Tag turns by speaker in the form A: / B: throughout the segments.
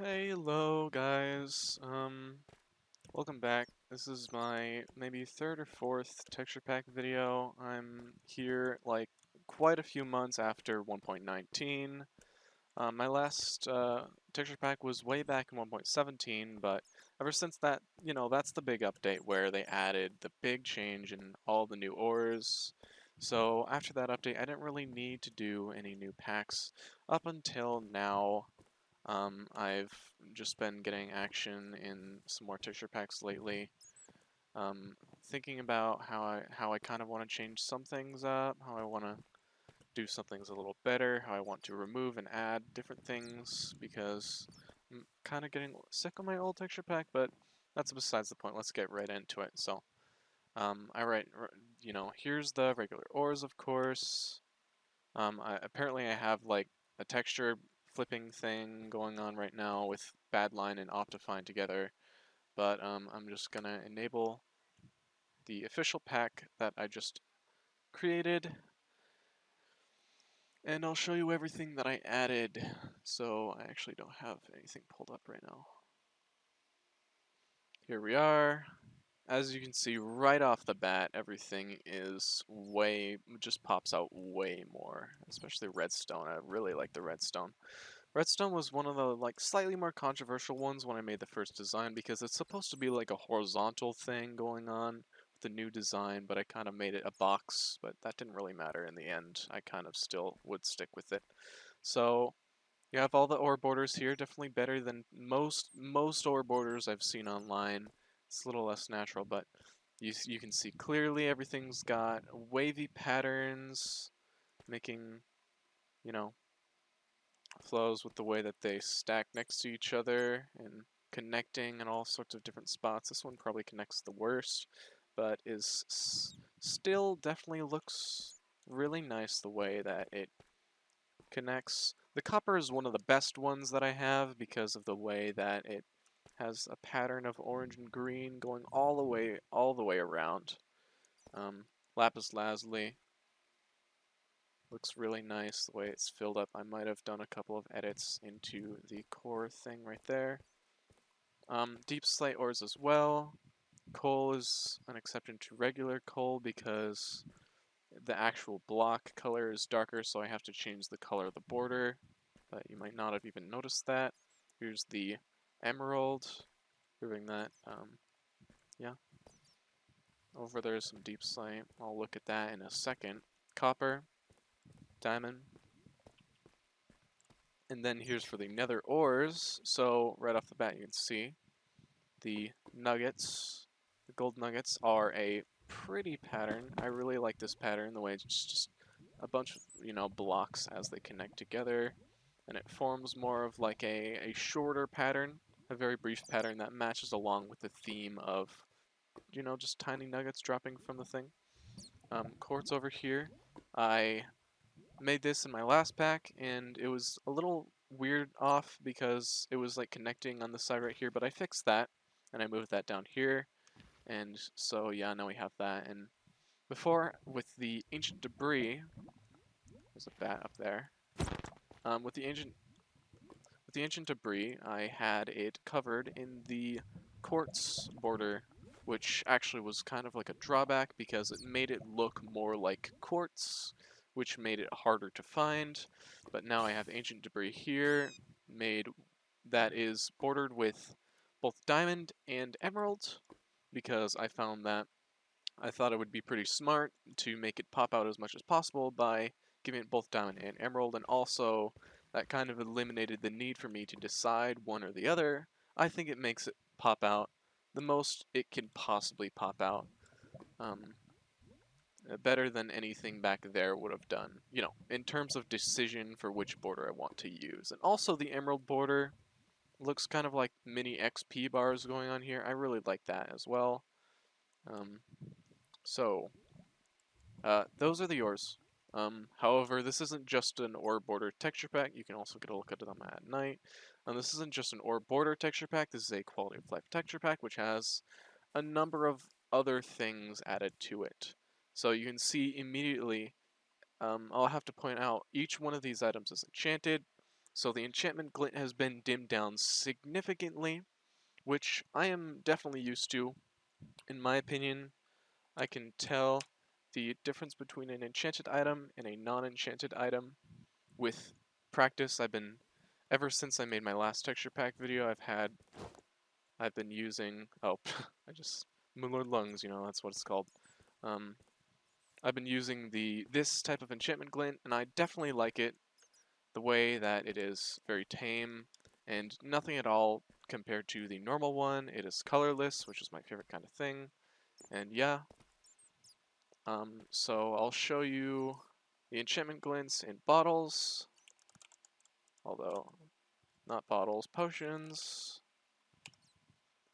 A: Hello guys, welcome back. This is my maybe third or fourth texture pack video. I'm here like quite a few months after 1.19. My last texture pack was way back in 1.17, but ever since that, that's the big update where they added the big change in all the new ores. So after that update, I didn't really need to do any new packs up until now. I've just been getting action in some more texture packs lately. Thinking about how I kind of want to change some things up, how I want to do some things a little better, how I want to remove and add different things, because I'm kind of getting sick of my old texture pack, but that's besides the point. Let's get right into it. So, here's the regular ores, of course. Apparently I have like a texture flipping thing going on right now with Badline and Optifine together, but I'm just gonna enable the official pack that I just created, and I'll show you everything that I added. So I actually don't have anything pulled up right now. Here we are. As you can see right off the bat, everything just pops out way more, especially redstone. I really like the redstone. Redstone was one of the slightly more controversial ones when I made the first design because it's supposed to be like a horizontal thing going on with the new design, but I kind of made it a box, but that didn't really matter in the end. I kind of still would stick with it. So you have all the ore borders here, definitely better than most ore borders I've seen online. It's a little less natural, but you can see clearly everything's got wavy patterns, making, you know, flows with the way that they stack next to each other and connecting in all sorts of different spots. This one probably connects the worst, but still definitely looks really nice the way that it connects. The copper is one of the best ones that I have because of the way that it has a pattern of orange and green going all the way around. Lapis lazuli looks really nice the way it's filled up. I might have done a couple of edits into the core thing right there. Deep slate ores as well. Coal is an exception to regular coal because the actual block color is darker, so I have to change the color of the border, but you might not have even noticed that. Here's the emerald, proving that, yeah. Over there's some deep slate. I'll look at that in a second. Copper, diamond, and then here's for the nether ores. So right off the bat you can see the nuggets. The gold nuggets are a pretty pattern. I really like this pattern, the way it's just a bunch of, blocks as they connect together. And it forms more of like a shorter pattern, a very brief pattern that matches along with the theme of, just tiny nuggets dropping from the thing. Quartz over here. I made this in my last pack, and it was a little weird off because it was like connecting on the side right here, but I fixed that, and I moved that down here, and so yeah, now we have that. And before, with the ancient debris, there's a bat up there. With the ancient debris, I had it covered in the quartz border, which actually was kind of like a drawback because it made it look more like quartz, which made it harder to find. But now I have ancient debris here, made that is bordered with both diamond and emerald, because I found that I thought it would be pretty smart to make it pop out as much as possible by giving it both diamond and emerald, and also that kind of eliminated the need for me to decide one or the other. I think it makes it pop out the most it can possibly pop out. Um, Better than anything back there would have done, in terms of decision for which border I want to use. And also the emerald border looks kind of like mini XP bars going on here. I really like that as well. Um, so those are the ores. However, this isn't just an ore border texture pack. You can also get a look at them at night. This isn't just an ore border texture pack. This is a quality of life texture pack, which has a number of other things added to it. So you can see immediately, I'll have to point out, each one of these items is enchanted. So the enchantment glint has been dimmed down significantly, which I am definitely used to. In my opinion, I can tell the difference between an enchanted item and a non-enchanted item with practice. Ever since I made my last texture pack video, I've been using, oh, I just, Moonlord Lungs, that's what it's called. Um, I've been using this type of enchantment glint, and I definitely like it. The way that it is very tame and nothing at all compared to the normal one. It is colorless, which is my favorite kind of thing. And yeah, so I'll show you the enchantment glints in bottles, although not bottles, potions.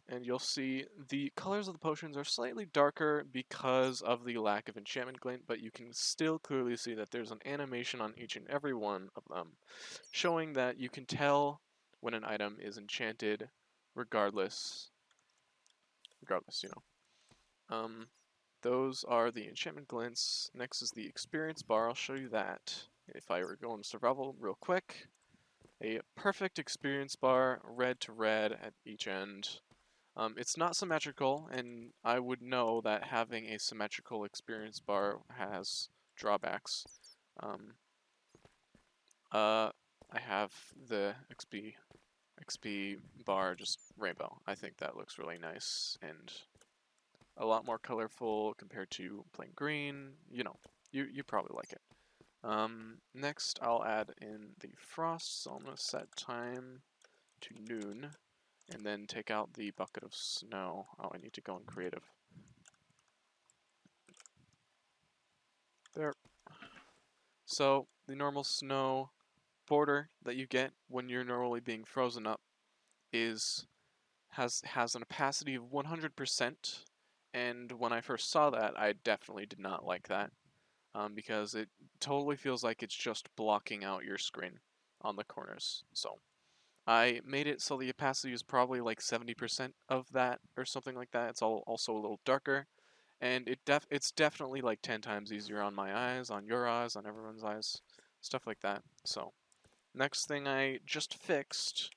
A: And you'll see the colors of the potions are slightly darker because of the lack of enchantment glint, but you can still clearly see that there's an animation on each and every one of them, showing that you can tell when an item is enchanted regardless, Um, those are the enchantment glints. Next is the experience bar. I'll show you that. If I were going survival real quick, a perfect experience bar, red to red at each end. It's not symmetrical, and I would know that having a symmetrical experience bar has drawbacks. Um, I have the XP bar just rainbow. I think that looks really nice and a lot more colorful compared to plain green. You probably like it. Next, I'll add in the frost, so I'm going to set time to noon, and then take out the bucket of snow. Oh, I need to go in creative. There. So, the normal snow border that you get when you're normally being frozen up is has an opacity of 100%, and when I first saw that, I definitely did not like that. Because it totally feels like it's just blocking out your screen on the corners. So I made it so the opacity is probably like 70% of that or something like that. It's also a little darker, and it's definitely like 10 times easier on my eyes, on your eyes, on everyone's eyes, stuff like that. So next thing I just fixed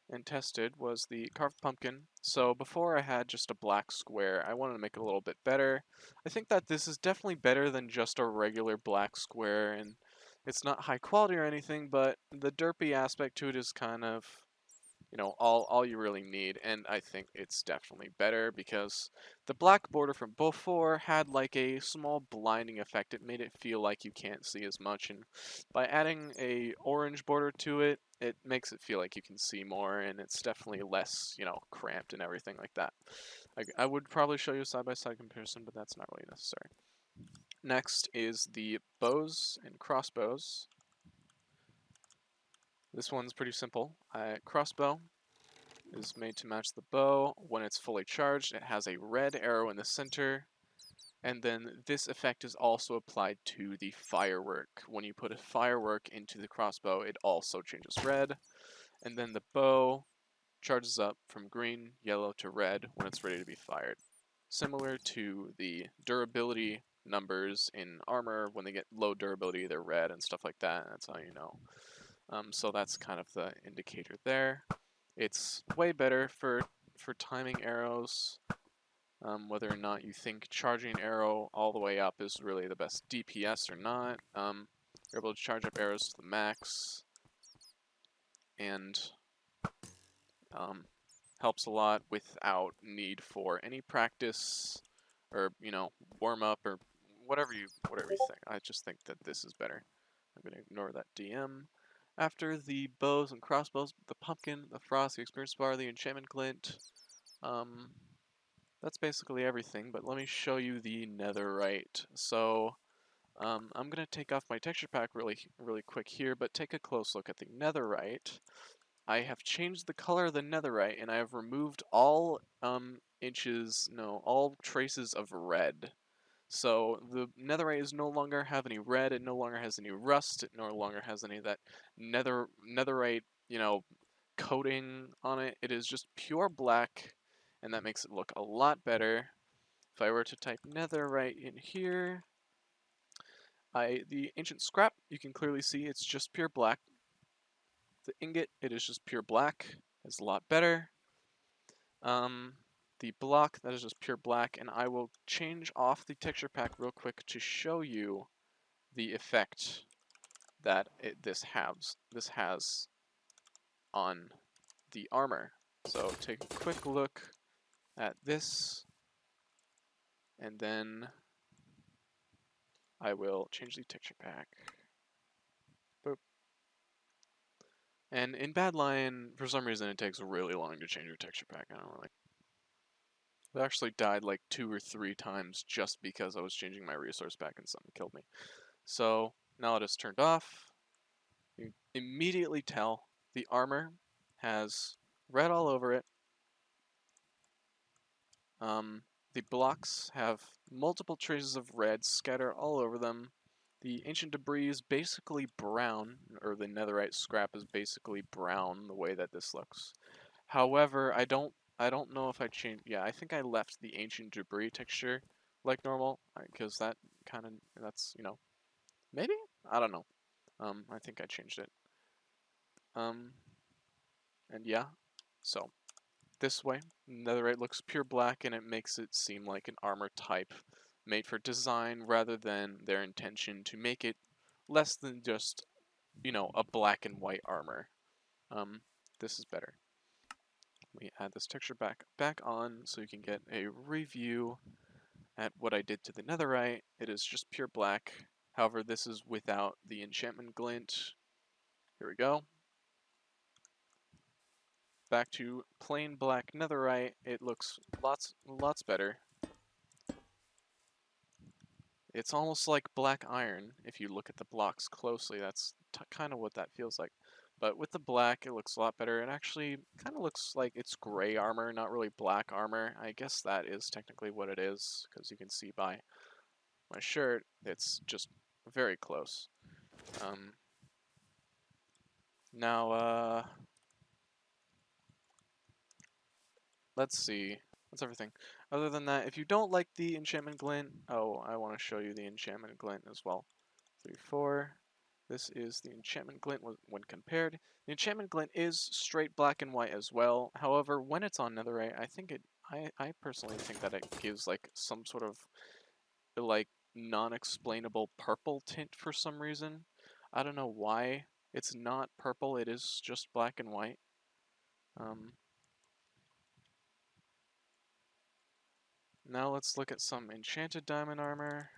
A: and tested was the carved pumpkin. So before I had just a black square, I wanted to make it a little bit better. I think that this is definitely better than just a regular black square, and it's not high quality or anything, but the derpy aspect to it is kind of, all you really need, and I think it's definitely better because the black border from before had like a small blinding effect. It made it feel like you can't see as much, and by adding a orange border to it, it makes it feel like you can see more, and it's definitely less, cramped and everything like that. I would probably show you a side-by-side comparison, but that's not really necessary. Next is the bows and crossbows. This one's pretty simple. Crossbow is made to match the bow. When it's fully charged, it has a red arrow in the center, and then this effect is also applied to the firework. When you put a firework into the crossbow, it also changes red, and then the bow charges up from green, yellow to red when it's ready to be fired. Similar to the durability numbers in armor, when they get low durability, they're red and stuff like that. That's how you know. So that's kind of the indicator there. It's way better for timing arrows, whether or not you think charging an arrow all the way up is really the best DPS or not. You're able to charge up arrows to the max, and helps a lot without need for any practice or warm up or whatever you think. I just think that this is better. I'm gonna ignore that DM. After the bows and crossbows, the pumpkin, the frost, the experience bar, the enchantment glint, that's basically everything, but let me show you the netherite. So, I'm going to take off my texture pack really quick here, but take a close look at the netherite. I have changed the color of the netherite, and I have removed all all traces of red. So the netherite is no longer have any red, it no longer has any rust, it no longer has any of that netherite, coating on it. It is just pure black, and that makes it look a lot better. If I were to type netherite in here, the ancient scrap, you can clearly see it's just pure black. The ingot, it is just pure black. It's a lot better. The block, that is just pure black, and I will change off the texture pack real quick to show you the effect that this has on the armor. So take a quick look at this, and then I will change the texture pack. Boop. And in Badlion, for some reason, it takes really long to change your texture pack. I don't know, like, it actually died like 2 or 3 times just because I was changing my resource pack and something killed me. So now it is turned off. You immediately tell the armor has red all over it. The blocks have multiple traces of red scattered all over them. The ancient debris is basically brown, or the netherite scrap is basically brown the way that this looks. However, I don't know if I changed. Yeah, I think I left the ancient debris texture like normal because that's maybe, I don't know. I think I changed it. And yeah, so this way, netherite looks pure black and it makes it seem like an armor type made for design rather than their intention to make it less than just, a black and white armor. This is better. We add this texture back on so you can get a review at what I did to the netherite. It is just pure black. However, this is without the enchantment glint. Here we go. Back to plain black netherite. It looks lots better. It's almost like black iron if you look at the blocks closely. That's kind of what that feels like. But with the black, it looks a lot better. It actually kind of looks like it's gray armor, not really black armor. I guess that is technically what it is, because you can see by my shirt, it's just very close. Now, let's see. That's everything. Other than that, if you don't like the enchantment glint, oh, I want to show you the enchantment glint as well. 3, 4. This is the enchantment glint when compared. The enchantment glint is straight black and white as well. However, when it's on netherite, I personally think that it gives like some sort of like non-explainable purple tint for some reason. I don't know why it's not purple. It is just black and white. Now let's look at some enchanted diamond armor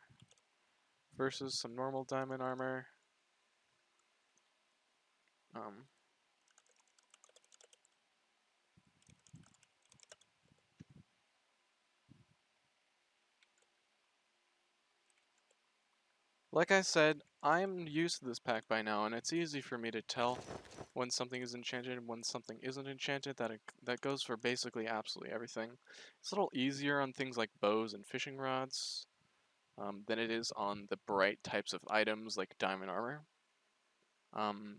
A: versus some normal diamond armor. Like I said, I'm used to this pack by now, and it's easy for me to tell when something is enchanted and when something isn't enchanted. That goes for basically absolutely everything. It's a little easier on things like bows and fishing rods than it is on the bright types of items like diamond armor,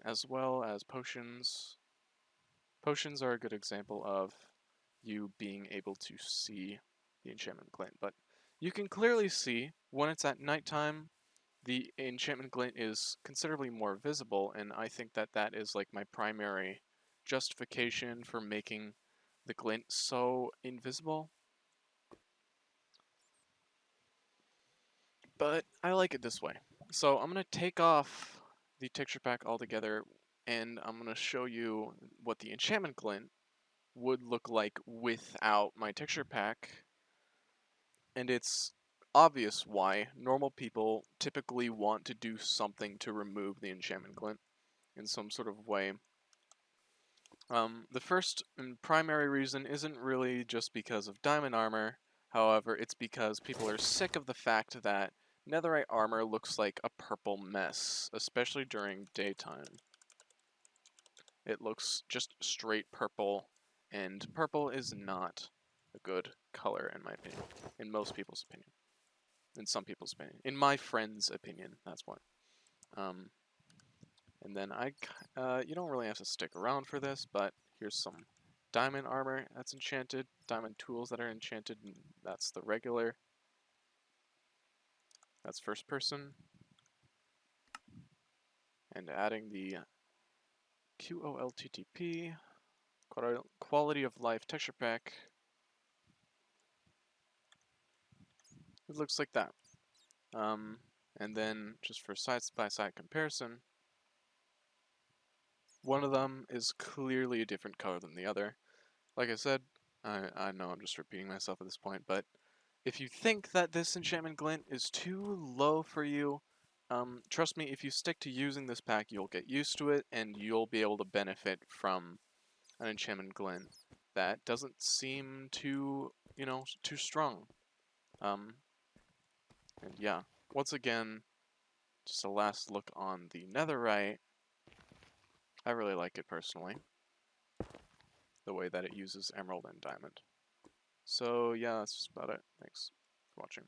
A: as well as potions. Potions are a good example of you being able to see the enchantment glint, but you can clearly see when it's at nighttime the enchantment glint is considerably more visible, and I think that that is like my primary justification for making the glint so invisible. But I like it this way. So I'm going to take off the texture pack altogether, and I'm going to show you what the enchantment glint would look like without my texture pack. And it's obvious why normal people typically want to do something to remove the enchantment glint in some sort of way. The first and primary reason isn't really just because of diamond armor. However, it's because people are sick of the fact that netherite armor looks like a purple mess, especially during daytime. It looks just straight purple, and purple is not a good color in my opinion, in most people's opinion, in some people's opinion, in my friend's opinion, that's why. And then you don't really have to stick around for this, but here's some diamond armor that's enchanted, diamond tools that are enchanted, and that's the regular. That's first person. And adding the QOLTTP, quality of life texture pack. It looks like that. And then just for side-by-side comparison, one of them is clearly a different color than the other. Like I said, I know I'm just repeating myself at this point, but if you think that this enchantment glint is too low for you, trust me, if you stick to using this pack, you'll get used to it, and you'll be able to benefit from an enchantment glint that doesn't seem too, too strong. And yeah, once again, just a last look on the netherite. I really like it personally, the way that it uses emerald and diamond. So yeah, that's just about it. Thanks for watching.